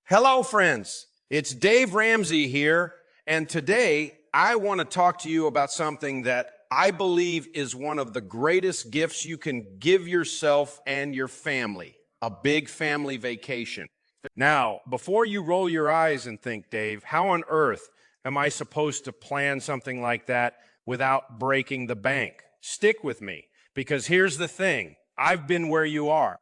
Hello, friends. It's Dave Ramsey here, and today I want to talk to you about something that I believe is one of the greatest gifts you can give yourself and your family, a big family vacation. Now, before you roll your eyes and think, Dave, how on earth am I supposed to plan something like that without breaking the bank? Stick with me, because here's the thing. I've been where you are.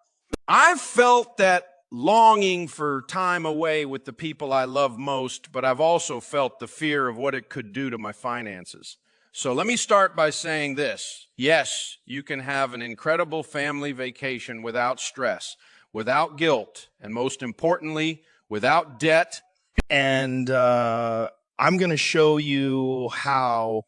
I've felt that longing for time away with the people I love most, but I've also felt the fear of what it could do to my finances. So let me start by saying this. Yes, you can have an incredible family vacation without stress, without guilt, and most importantly, without debt. And I'm going to show you how.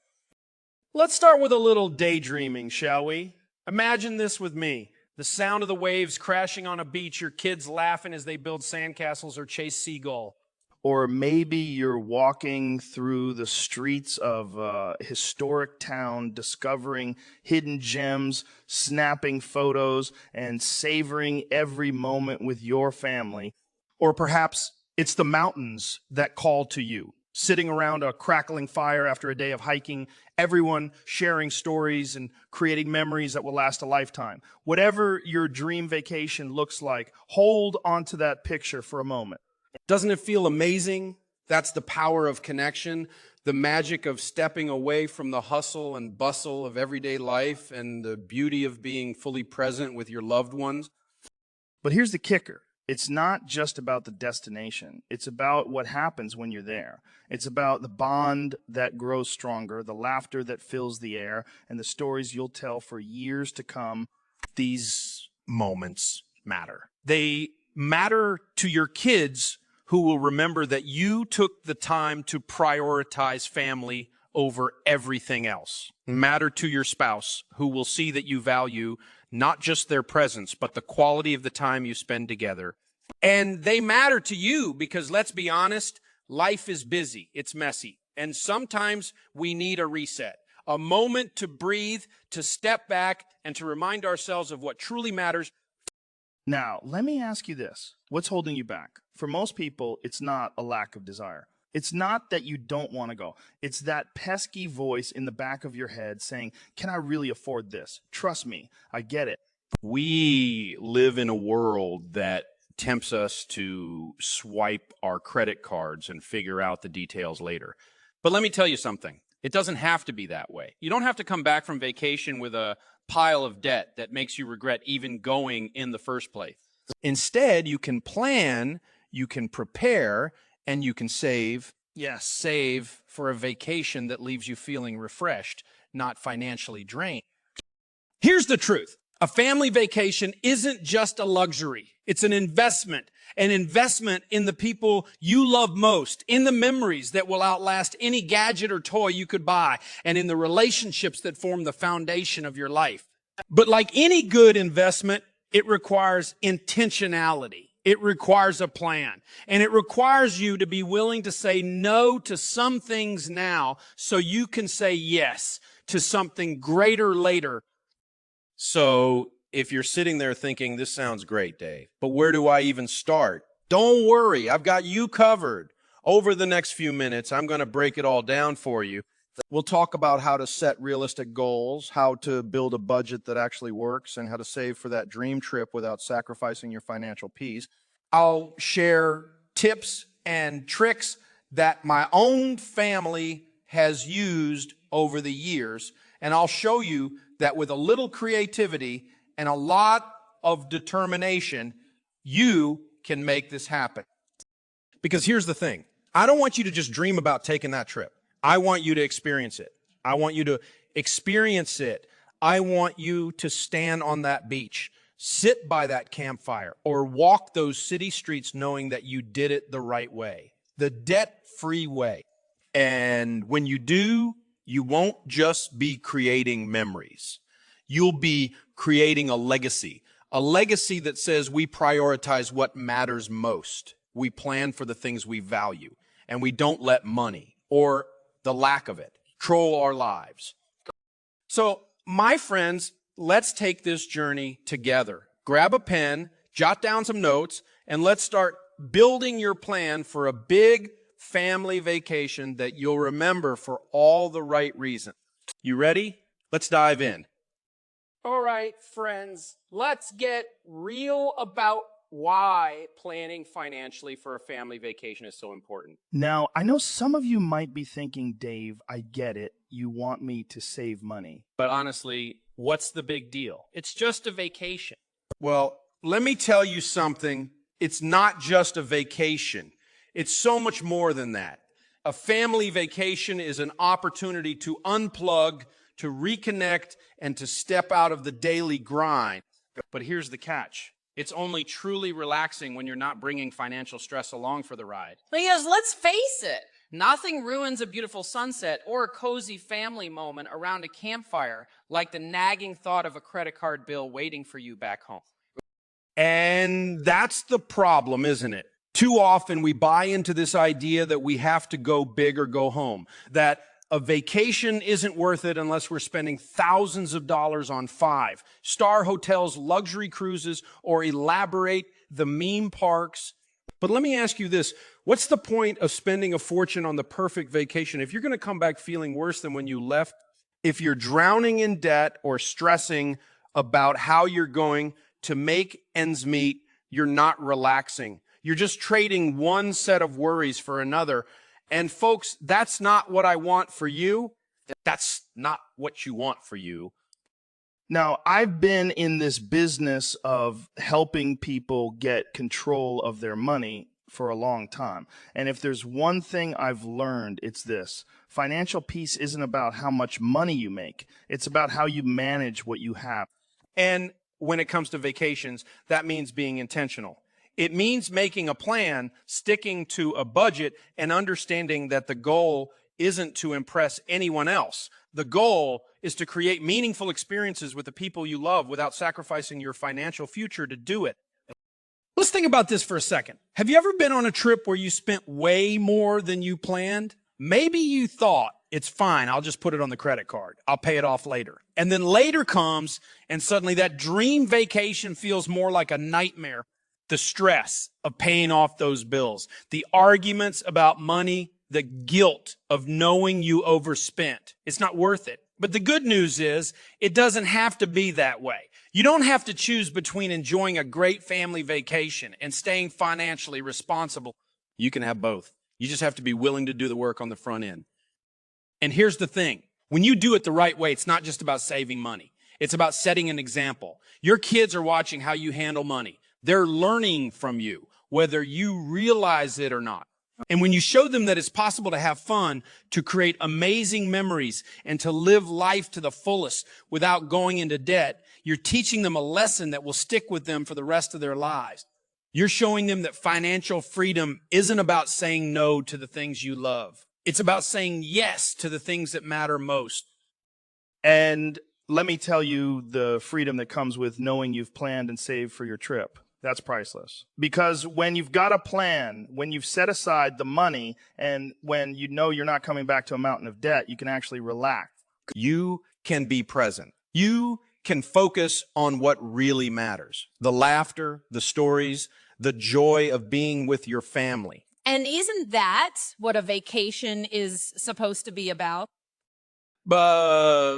Let's start with a little daydreaming, shall we? Imagine this with me. The sound of the waves crashing on a beach, your kids laughing as they build sandcastles or chase seagull. Or maybe you're walking through the streets of a historic town, discovering hidden gems, snapping photos, and savoring every moment with your family. Or perhaps it's the mountains that call to you, sitting around a crackling fire after a day of hiking, everyone sharing stories and creating memories that will last a lifetime. Whatever your dream vacation looks like, hold onto that picture for a moment. Doesn't it feel amazing? That's the power of connection, the magic of stepping away from the hustle and bustle of everyday life, and the beauty of being fully present with your loved ones. But here's the kicker. It's not just about the destination. It's about what happens when you're there. It's about the bond that grows stronger, the laughter that fills the air, and the stories you'll tell for years to come. These moments matter. They matter to your kids, who will remember that you took the time to prioritize family over everything else. Matter to your spouse, who will see that you value not just their presence, but the quality of the time you spend together. And they matter to you because, let's be honest, life is busy, it's messy, and sometimes we need a reset, a moment to breathe, to step back, and to remind ourselves of what truly matters. Now, let me ask you this. What's holding you back? For most people, it's not a lack of desire. It's not that you don't want to go. It's that pesky voice in the back of your head saying, can I really afford this? Trust me, I get it. We live in a world that tempts us to swipe our credit cards and figure out the details later. But let me tell you something. It doesn't have to be that way. You don't have to come back from vacation with a pile of debt that makes you regret even going in the first place. Instead, you can plan, you can prepare, and you can save. Yes, save for a vacation that leaves you feeling refreshed, not financially drained. Here's the truth. A family vacation isn't just a luxury. It's an investment in the people you love most, in the memories that will outlast any gadget or toy you could buy, and in the relationships that form the foundation of your life. But like any good investment, it requires intentionality. It requires a plan, and it requires you to be willing to say no to some things now so you can say yes to something greater later. So if you're sitting there thinking, this sounds great, Dave, but where do I even start? Don't worry, I've got you covered. Over the next few minutes, I'm going to break it all down for you. We'll talk about how to set realistic goals, how to build a budget that actually works, and how to save for that dream trip without sacrificing your financial peace. I'll share tips and tricks that my own family has used over the years, and I'll show you that with a little creativity and a lot of determination, you can make this happen. Because here's the thing. I don't want you to just dream about taking that trip. I want you to experience it. I want you to experience it. I want you to stand on that beach, sit by that campfire, or walk those city streets knowing that you did it the right way, the debt-free way. And when you do, you won't just be creating memories. You'll be creating a legacy that says we prioritize what matters most. We plan for the things we value, and we don't let money or the lack of it control our lives. So, my friends, let's take this journey together. Grab a pen, jot down some notes, and let's start building your plan for a big family vacation that you'll remember for all the right reasons. You ready? Let's dive in. All right, friends, let's get real about why planning financially for a family vacation is so important. Now, I know some of you might be thinking, Dave, I get it. You want me to save money. But honestly, what's the big deal? It's just a vacation. Well, let me tell you something. It's not just a vacation. It's so much more than that. A family vacation is an opportunity to unplug, to reconnect, and to step out of the daily grind. But here's the catch. It's only truly relaxing when you're not bringing financial stress along for the ride. Because let's face it, nothing ruins a beautiful sunset or a cozy family moment around a campfire like the nagging thought of a credit card bill waiting for you back home. And that's the problem, isn't it? Too often we buy into this idea that we have to go big or go home, that a vacation isn't worth it unless we're spending thousands of dollars on 5-star hotels, luxury cruises, or elaborate the meme parks. But let me ask you this. What's the point of spending a fortune on the perfect vacation if you're going to come back feeling worse than when you left? If you're drowning in debt or stressing about how you're going to make ends meet, you're not relaxing. You're just trading one set of worries for another. And folks, that's not what I want for you. That's not what you want for you. Now, I've been in this business of helping people get control of their money for a long time. And if there's one thing I've learned, it's this. Financial peace isn't about how much money you make. It's about how you manage what you have. And when it comes to vacations, that means being intentional. It means making a plan, sticking to a budget, and understanding that the goal isn't to impress anyone else. The goal is to create meaningful experiences with the people you love without sacrificing your financial future to do it. Let's think about this for a second. Have you ever been on a trip where you spent way more than you planned? Maybe you thought, it's fine, I'll just put it on the credit card. I'll pay it off later. And then later comes, and suddenly that dream vacation feels more like a nightmare. The stress of paying off those bills, the arguments about money, the guilt of knowing you overspent. It's not worth it. But the good news is it doesn't have to be that way. You don't have to choose between enjoying a great family vacation and staying financially responsible. You can have both. You just have to be willing to do the work on the front end. And here's the thing. When you do it the right way, it's not just about saving money. It's about setting an example. Your kids are watching how you handle money. They're learning from you, whether you realize it or not. And when you show them that it's possible to have fun, to create amazing memories, and to live life to the fullest without going into debt, you're teaching them a lesson that will stick with them for the rest of their lives. You're showing them that financial freedom isn't about saying no to the things you love. It's about saying yes to the things that matter most. And let me tell you the freedom that comes with knowing you've planned and saved for your trip. That's priceless. Because when you've got a plan, when you've set aside the money, and when you know you're not coming back to a mountain of debt, you can actually relax. You can be present. You can focus on what really matters. The laughter, the stories, the joy of being with your family. And isn't that what a vacation is supposed to be about? But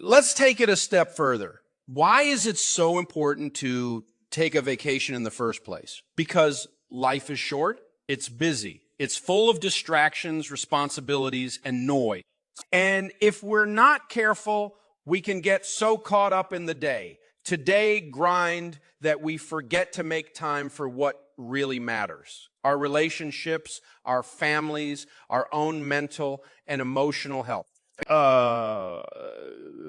let's take it a step further. Why is it so important to take a vacation in the first place? Because life is short, it's busy, it's full of distractions, responsibilities, and noise. And if we're not careful, we can get so caught up in the today grind, that we forget to make time for what really matters. Our relationships, our families, our own mental and emotional health.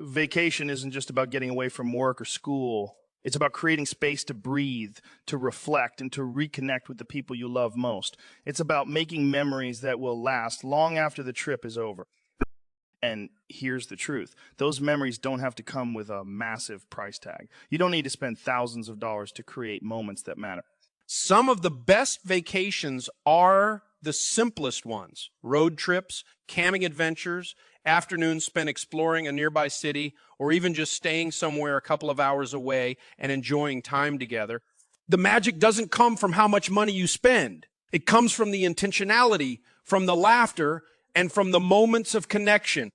Vacation isn't just about getting away from work or school. It's about creating space to breathe, to reflect, and to reconnect with the people you love most. It's about making memories that will last long after the trip is over. And here's the truth. Those memories don't have to come with a massive price tag. You don't need to spend thousands of dollars to create moments that matter. Some of the best vacations are the simplest ones. Road trips, camping adventures, afternoons spent exploring a nearby city, or even just staying somewhere a couple of hours away and enjoying time together. The magic doesn't come from how much money you spend. It comes from the intentionality, from the laughter, and from the moments of connection.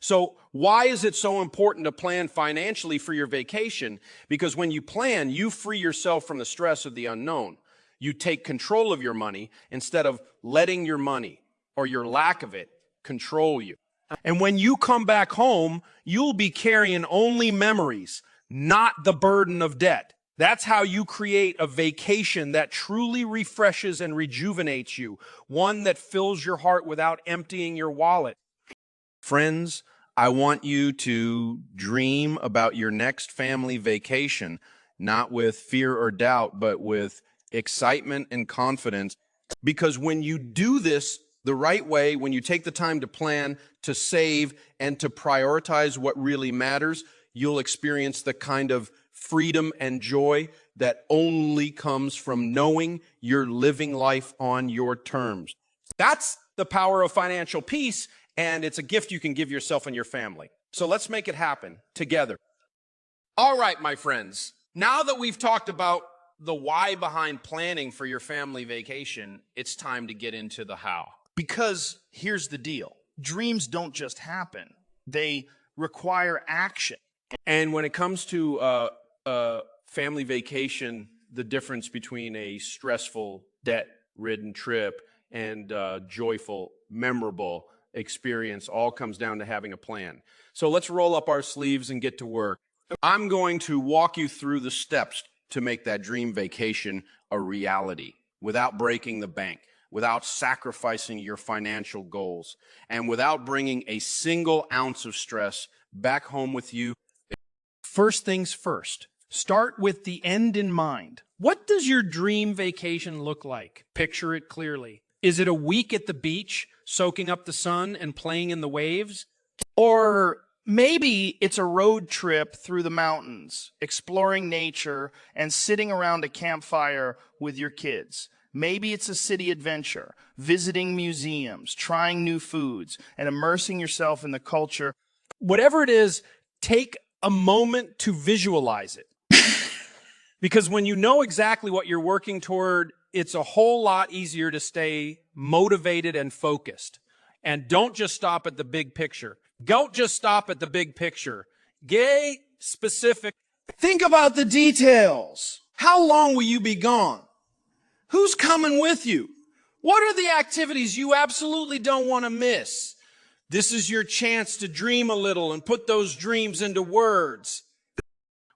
So why is it so important to plan financially for your vacation? Because when you plan, you free yourself from the stress of the unknown. You take control of your money instead of letting your money or your lack of it control you. And when you come back home, you'll be carrying only memories, not the burden of debt. That's how you create a vacation that truly refreshes and rejuvenates you, one that fills your heart without emptying your wallet. Friends, I want you to dream about your next family vacation, not with fear or doubt, but with excitement and confidence. Because when you do this the right way, when you take the time to plan, to save, and to prioritize what really matters, you'll experience the kind of freedom and joy that only comes from knowing you're living life on your terms. That's the power of financial peace, and it's a gift you can give yourself and your family. So let's make it happen together. All right, my friends, now that we've talked about the why behind planning for your family vacation, it's time to get into the how. Because here's the deal. Dreams don't just happen. They require action. And when it comes to family vacation, the difference between a stressful, debt-ridden trip and joyful, memorable experience all comes down to having a plan. So let's roll up our sleeves and get to work. I'm going to walk you through the steps to make that dream vacation a reality without breaking the bank, without sacrificing your financial goals, and without bringing a single ounce of stress back home with you. First things first, start with the end in mind. What does your dream vacation look like? Picture it clearly. Is it a week at the beach, soaking up the sun and playing in the waves? Or maybe it's a road trip through the mountains, exploring nature and sitting around a campfire with your kids. Maybe it's a city adventure, visiting museums, trying new foods, and immersing yourself in the culture. Whatever it is, take a moment to visualize it. Because when you know exactly what you're working toward, it's a whole lot easier to stay motivated and focused. And don't just stop at the big picture. Don't just stop at the big picture. Get specific. Think about the details. How long will you be gone? Who's coming with you? What are the activities you absolutely don't want to miss? This is your chance to dream a little and put those dreams into words.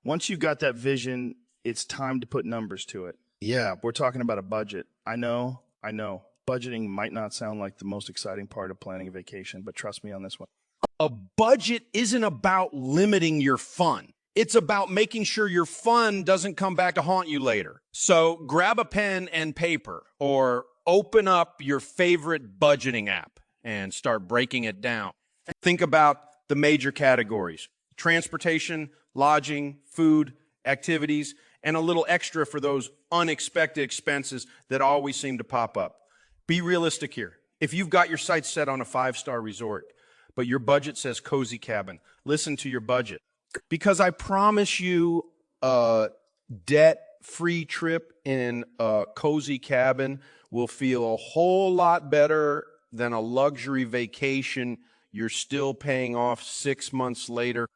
Once you've got that vision, it's time to put numbers to it. Yeah, we're talking about a budget. I know. Budgeting might not sound like the most exciting part of planning a vacation, but trust me on this one. A budget isn't about limiting your fun. It's about making sure your fun doesn't come back to haunt you later. So grab a pen and paper or open up your favorite budgeting app and start breaking it down. Think about the major categories: transportation, lodging, food, activities, and a little extra for those unexpected expenses that always seem to pop up. Be realistic here. If you've got your sights set on a 5-star resort, but your budget says cozy cabin, listen to your budget. Because I promise you, a debt-free trip in a cozy cabin will feel a whole lot better than a luxury vacation you're still paying off 6 months later.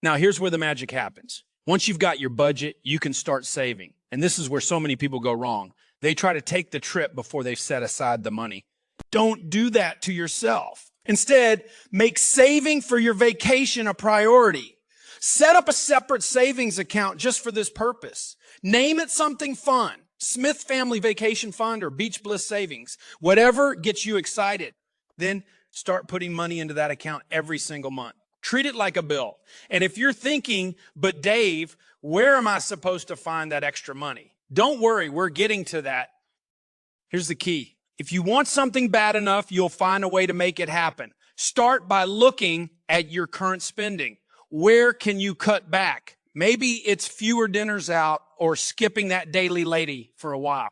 Now, here's where the magic happens. Once you've got your budget, you can start saving. And this is where so many people go wrong. They try to take the trip before they've set aside the money. Don't do that to yourself. Instead, make saving for your vacation a priority. Set up a separate savings account just for this purpose. Name it something fun. Smith Family Vacation Fund or Beach Bliss Savings. Whatever gets you excited. Then start putting money into that account every single month. Treat it like a bill. And if you're thinking, but Dave, where am I supposed to find that extra money? Don't worry, we're getting to that. Here's the key. If you want something bad enough, you'll find a way to make it happen. Start by looking at your current spending. Where can you cut back? Maybe it's fewer dinners out or skipping that daily lady for a while.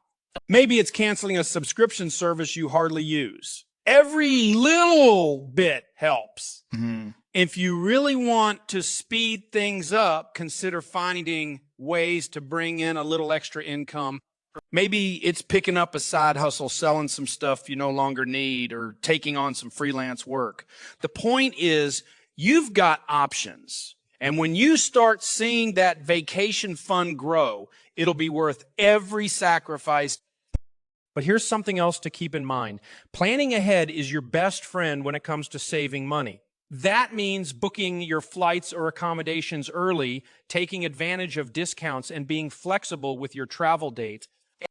Maybe it's canceling a subscription service you hardly use. Every little bit helps. If you really want to speed things up, consider finding ways to bring in a little extra income. Maybe it's picking up a side hustle, selling some stuff you no longer need, or taking on some freelance work. The point is, you've got options. And when you start seeing that vacation fund grow, it'll be worth every sacrifice. But here's something else to keep in mind. Planning ahead is your best friend when it comes to saving money. That means booking your flights or accommodations early, taking advantage of discounts, and being flexible with your travel dates.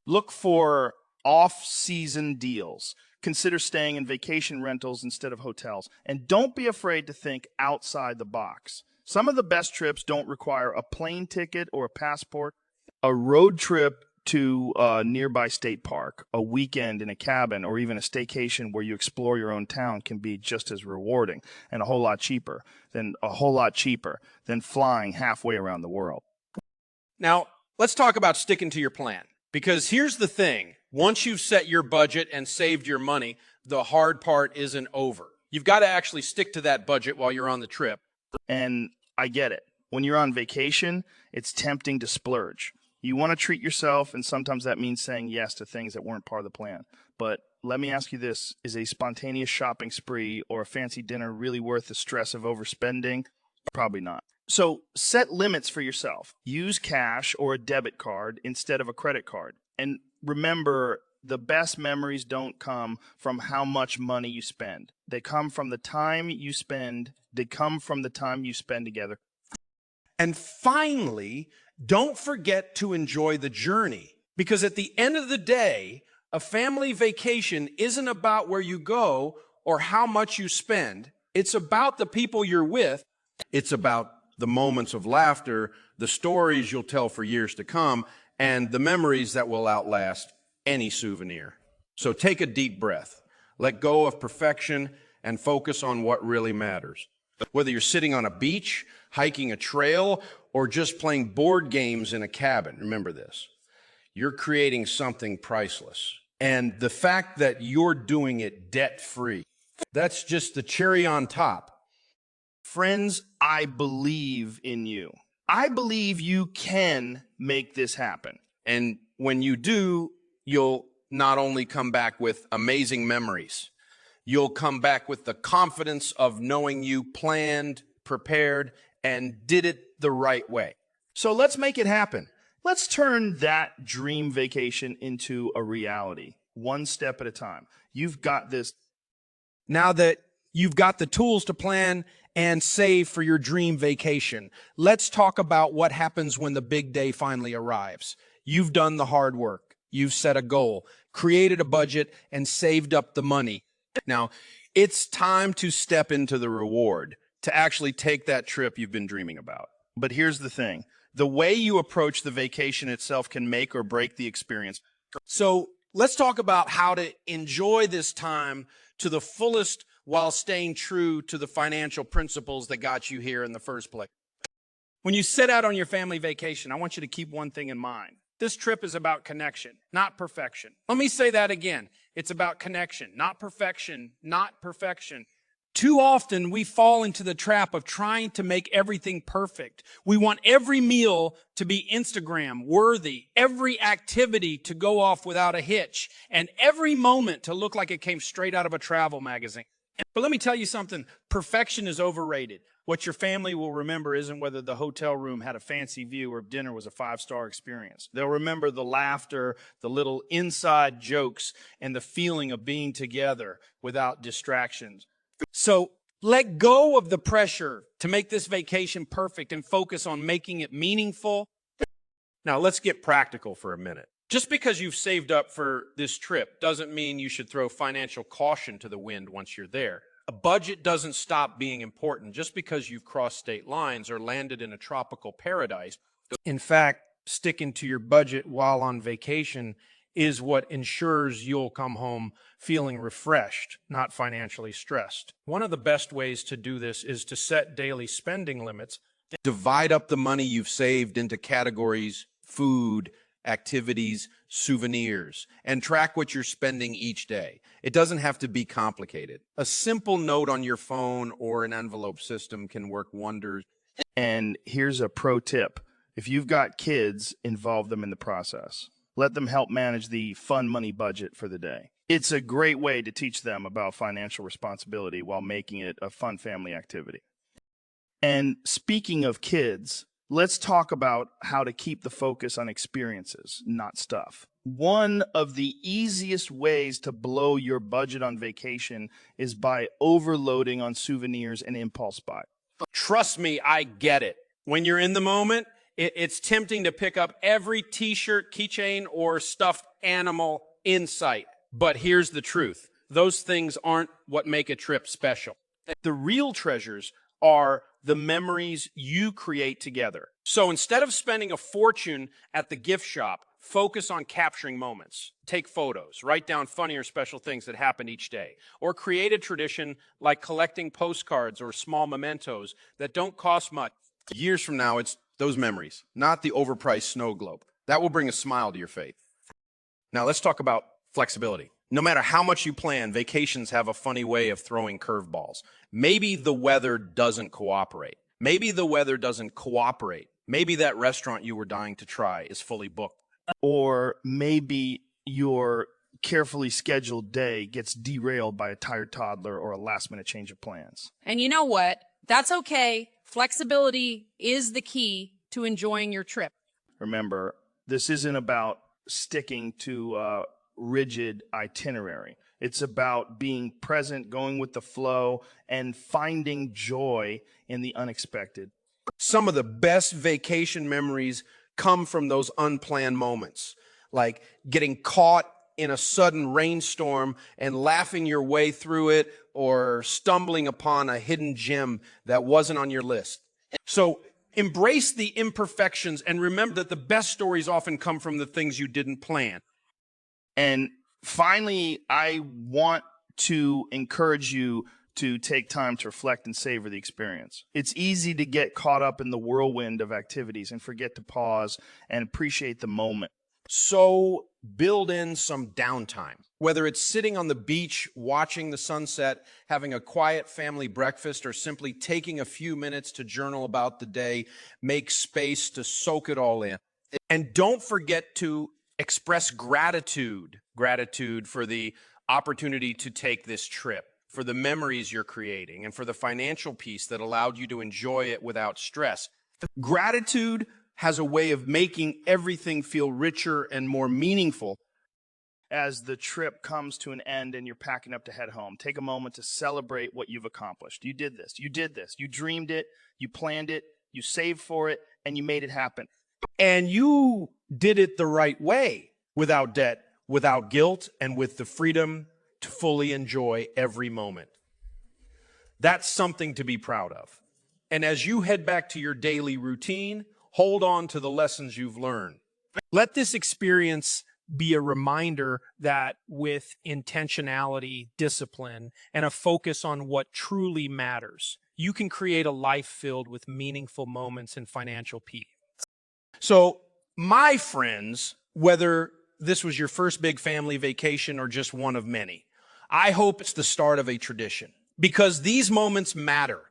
Look for off-season deals. Consider staying in vacation rentals instead of hotels. And don't be afraid to think outside the box. Some of the best trips don't require a plane ticket or a passport. A road trip to a nearby state park, a weekend in a cabin, or even a staycation where you explore your own town can be just as rewarding and a whole lot cheaper than flying halfway around the world. Now, let's talk about sticking to your plan. Because here's the thing. Once you've set your budget and saved your money, the hard part isn't over. You've got to actually stick to that budget while you're on the trip. And I get it. When you're on vacation, it's tempting to splurge. You want to treat yourself, and sometimes that means saying yes to things that weren't part of the plan. But let me ask you this. Is a spontaneous shopping spree or a fancy dinner really worth the stress of overspending? Probably not. So set limits for yourself. Use cash or a debit card instead of a credit card. And remember, the best memories don't come from how much money you spend. They come from the time you spend. They come from the time you spend together. And finally, don't forget to enjoy the journey. Because at the end of the day, a family vacation isn't about where you go or how much you spend. It's about the people you're with. It's about the moments of laughter, the stories you'll tell for years to come, and the memories that will outlast any souvenir. So take a deep breath. Let go of perfection and focus on what really matters. Whether you're sitting on a beach, hiking a trail, or just playing board games in a cabin, remember this. You're creating something priceless. And the fact that you're doing it debt-free, that's just the cherry on top. Friends, I believe in you. I believe you can make this happen. And when you do, you'll not only come back with amazing memories, you'll come back with the confidence of knowing you planned, prepared, and did it the right way. So let's make it happen. Let's turn that dream vacation into a reality, one step at a time. You've got this. Now that you've got the tools to plan and save for your dream vacation, let's talk about what happens when the big day finally arrives. You've done the hard work. You've set a goal, created a budget, and saved up the money. Now, it's time to step into the reward, to actually take that trip you've been dreaming about. But here's the thing. The way you approach the vacation itself can make or break the experience. So let's talk about how to enjoy this time to the fullest while staying true to the financial principles that got you here in the first place. When you set out on your family vacation, I want you to keep one thing in mind. This trip is about connection, not perfection. Let me say that again. It's about connection, not perfection, not perfection. Too often we fall into the trap of trying to make everything perfect. We want every meal to be Instagram worthy, every activity to go off without a hitch, and every moment to look like it came straight out of a travel magazine. But let me tell you something, perfection is overrated. What your family will remember isn't whether the hotel room had a fancy view or if dinner was a 5-star experience. They'll remember the laughter, the little inside jokes, and the feeling of being together without distractions. So let go of the pressure to make this vacation perfect and focus on making it meaningful. Now, let's get practical for a minute. Just because you've saved up for this trip doesn't mean you should throw financial caution to the wind once you're there. A budget doesn't stop being important just because you've crossed state lines or landed in a tropical paradise. In fact, sticking to your budget while on vacation is what ensures you'll come home feeling refreshed, not financially stressed. One of the best ways to do this is to set daily spending limits. Divide up the money you've saved into categories: food, activities, souvenirs, and track what you're spending each day. It doesn't have to be complicated. A simple note on your phone or an envelope system can work wonders. And here's a pro tip. If you've got kids, involve them in the process. Let them help manage the fun money budget for the day. It's a great way to teach them about financial responsibility while making it a fun family activity. And speaking of kids, let's talk about how to keep the focus on experiences, not stuff. One of the easiest ways to blow your budget on vacation is by overloading on souvenirs and impulse buy. Trust me, I get it. When you're in the moment, it's tempting to pick up every t-shirt, keychain, or stuffed animal in sight. But here's the truth. Those things aren't what make a trip special. The real treasures are the memories you create together. So instead of spending a fortune at the gift shop, focus on capturing moments. Take photos, write down funny or special things that happen each day, or create a tradition like collecting postcards or small mementos that don't cost much. Years from now, it's those memories, not the overpriced snow globe. That will bring a smile to your face. Now let's talk about flexibility. No matter how much you plan, vacations have a funny way of throwing curveballs. Maybe the weather doesn't cooperate. Maybe the weather doesn't cooperate. Maybe that restaurant you were dying to try is fully booked. Or maybe your carefully scheduled day gets derailed by a tired toddler or a last-minute change of plans. And you know what? That's okay. Flexibility is the key to enjoying your trip. Remember, this isn't about sticking to a rigid itinerary. It's about being present, going with the flow, and finding joy in the unexpected. Some of the best vacation memories come from those unplanned moments, like getting caught in a sudden rainstorm and laughing your way through it, or stumbling upon a hidden gem that wasn't on your list. So embrace the imperfections and remember that the best stories often come from the things you didn't plan. And finally, I want to encourage you to take time to reflect and savor the experience. It's easy to get caught up in the whirlwind of activities and forget to pause and appreciate the moment. So build in some downtime, whether it's sitting on the beach, watching the sunset, having a quiet family breakfast, or simply taking a few minutes to journal about the day. Make space to soak it all in. And don't forget to express gratitude for the opportunity to take this trip, for the memories you're creating, and for the financial piece that allowed you to enjoy it without stress. Gratitude has a way of making everything feel richer and more meaningful. As the trip comes to an end and you're packing up to head home, take a moment to celebrate what you've accomplished. You did this, you dreamed it, you planned it, you saved for it, and you made it happen. And you did it the right way, without debt, without guilt, and with the freedom to fully enjoy every moment. That's something to be proud of. And as you head back to your daily routine, hold on to the lessons you've learned. Let this experience be a reminder that with intentionality, discipline, and a focus on what truly matters, you can create a life filled with meaningful moments and financial peace. So, my friends, whether this was your first big family vacation or just one of many, I hope it's the start of a tradition, because these moments matter.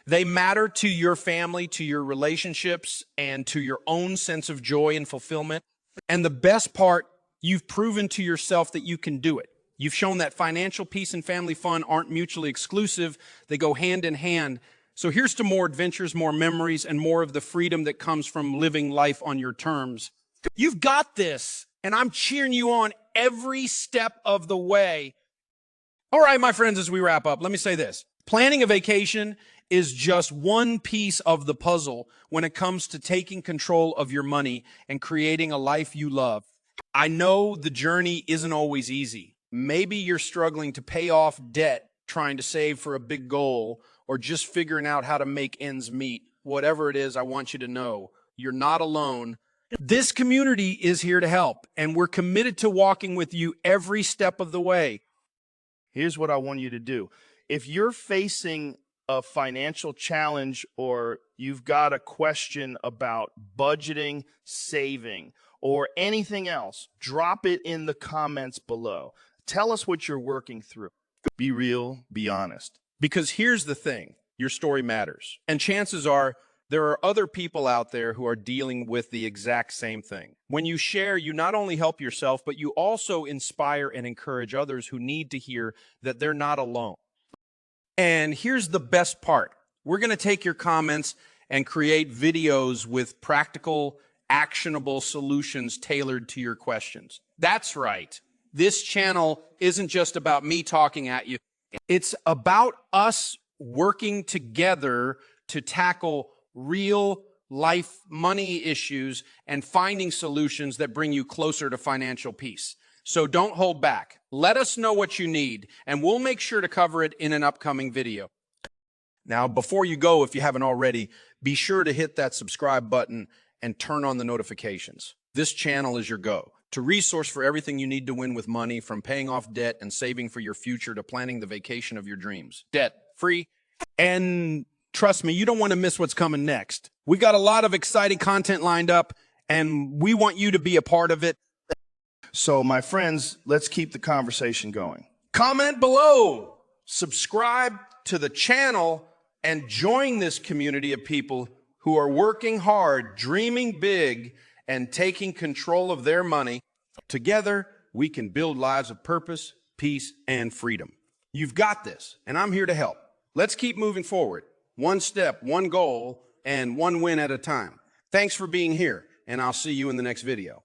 They matter to your family, to your relationships, and to your own sense of joy and fulfillment. And the best part, you've proven to yourself that you can do it. You've shown that financial peace and family fun aren't mutually exclusive. They go hand in hand. So here's to more adventures, more memories, and more of the freedom that comes from living life on your terms. You've got this, and I'm cheering you on every step of the way. All right, my friends, as we wrap up, let me say this. Planning a vacation is just one piece of the puzzle when it comes to taking control of your money and creating a life you love. I know the journey isn't always easy. Maybe you're struggling to pay off debt, trying to save for a big goal, or just figuring out how to make ends meet. Whatever it is, I want you to know you're not alone. This community is here to help, and we're committed to walking with you every step of the way. Here's what I want you to do. If you're facing a financial challenge, or you've got a question about budgeting, saving, or anything else, drop it in the comments below. Tell us what you're working through. Be real, be honest. Because here's the thing, your story matters. And chances are there are other people out there who are dealing with the exact same thing. When you share, you not only help yourself, but you also inspire and encourage others who need to hear that they're not alone. And here's the best part. We're going to take your comments and create videos with practical, actionable solutions tailored to your questions. That's right. This channel isn't just about me talking at you. It's about us working together to tackle real life money issues and finding solutions that bring you closer to financial peace. So don't hold back. Let us know what you need, and we'll make sure to cover it in an upcoming video. Now, before you go, if you haven't already, be sure to hit that subscribe button and turn on the notifications. This channel is your go-to resource for everything you need to win with money, from paying off debt and saving for your future to planning the vacation of your dreams. Debt-free. And trust me, you don't want to miss what's coming next. We got a lot of exciting content lined up, and we want you to be a part of it. So, my friends, let's keep the conversation going. Comment below, subscribe to the channel, and join this community of people who are working hard, dreaming big, and taking control of their money. Together, we can build lives of purpose, peace, and freedom. You've got this, and I'm here to help. Let's keep moving forward. One step, one goal, and one win at a time. Thanks for being here, and I'll see you in the next video.